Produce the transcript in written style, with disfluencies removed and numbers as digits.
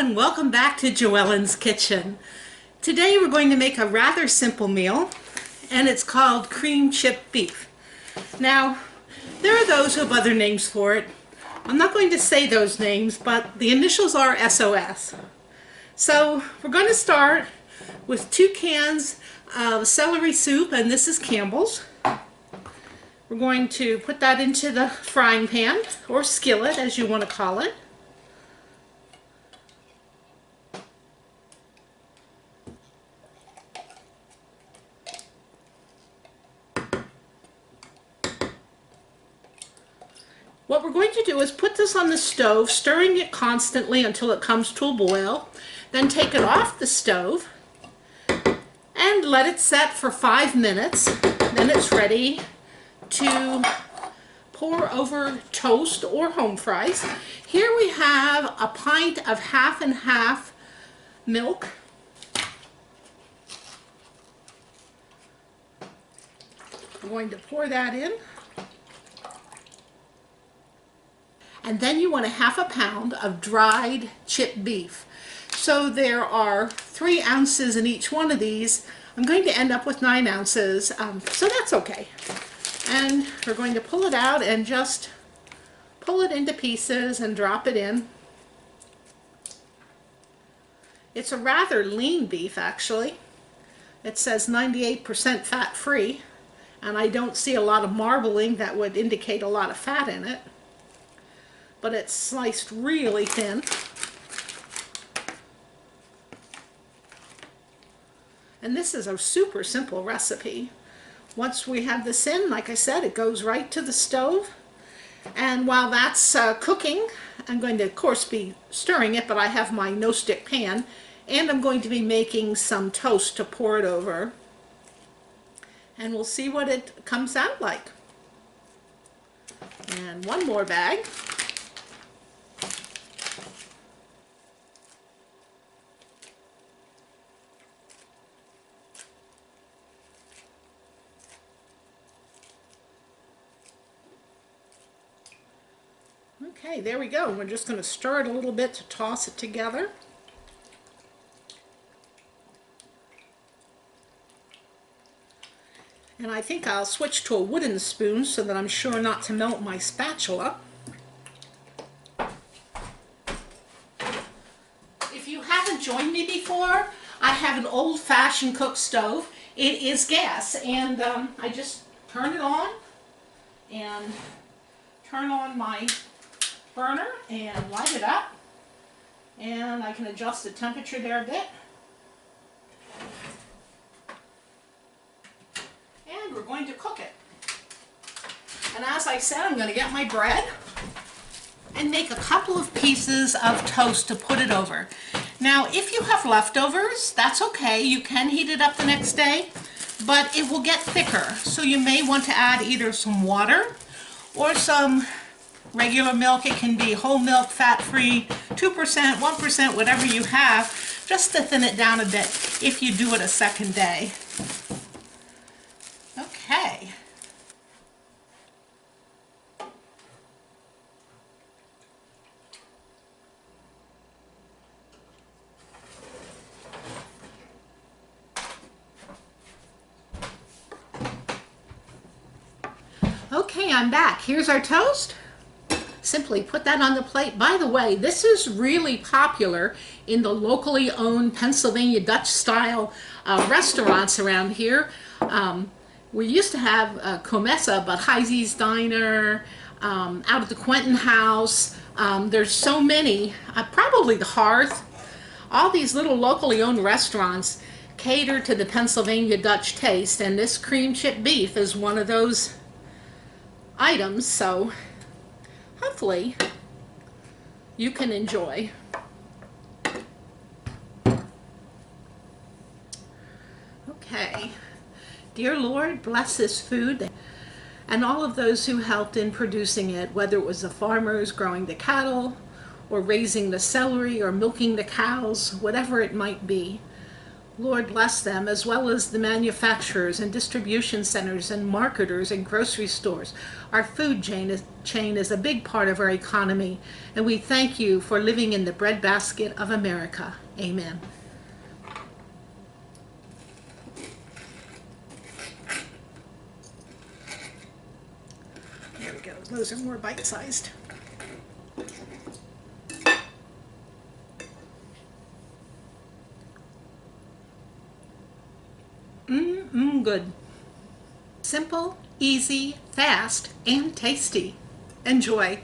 and welcome back to Joellen's Kitchen. Today we're going to make a rather simple meal, and it's called cream chip beef. Now, there are those who have other names for it. I'm not going to say those names, but the initials are SOS. So we're going to start with 2 cans of celery soup, and this is Campbell's. We're going to put that into the frying pan, or skillet as you want to call it. What we're going to do is put this on the stove, stirring it constantly until it comes to a boil. Then take it off the stove and let it set for 5 minutes. Then it's ready to pour over toast or home fries. Here we have a pint of half and half milk. I'm going to pour that in. And then you want 1/2 pound of dried chipped beef. So there are 3 ounces in each one of these. I'm going to end up with 9 ounces, so that's okay. And we're going to pull it out and just pull it into pieces and drop it in. It's a rather lean beef, actually. It says 98% fat-free, and I don't see a lot of marbling that would indicate a lot of fat in it. But it's sliced really thin. And this is a super simple recipe. Once we have this in, like I said, it goes right to the stove. And while that's cooking, I'm going to, of course, be stirring it, but I have my no-stick pan, and I'm going to be making some toast to pour it over. And we'll see what it comes out like. And one more bag. Okay, there we go. We're just going to stir it a little bit to toss it together. And I think I'll switch to a wooden spoon so that I'm sure not to melt my spatula. If you haven't joined me before, I have an old-fashioned cook stove. It is gas, and I just turn it on and turn on my burner and light it up, and I can adjust the temperature there a bit, and we're going to cook it. And as I said, I'm going to get my bread and make a couple of pieces of toast to put it over. Now if you have leftovers, that's okay, you can heat it up the next day, but it will get thicker, so you may want to add either some water or some regular milk. It can be whole milk, fat-free, 2%, 1%, whatever you have, just to thin it down a bit if you do it a second day. Okay. Okay, I'm back. Here's our toast. Simply put that on the plate. By the way, this is really popular in the locally owned Pennsylvania Dutch style restaurants around here. We used to have Kum Esse, but Heise's Diner, out at the Quentin House. There's so many, probably the Hearth. All these little locally owned restaurants cater to the Pennsylvania Dutch taste, and this cream chip beef is one of those items, so hopefully you can enjoy. Okay. Dear Lord, bless this food and all of those who helped in producing it, whether it was the farmers growing the cattle or raising the celery or milking the cows, whatever it might be. Lord bless them, as well as the manufacturers and distribution centers and marketers and grocery stores. Our food chain is a big part of our economy, and we thank you for living in the breadbasket of America. Amen. There we go. Those are more bite-sized. Good. Simple, easy, fast, and tasty. Enjoy.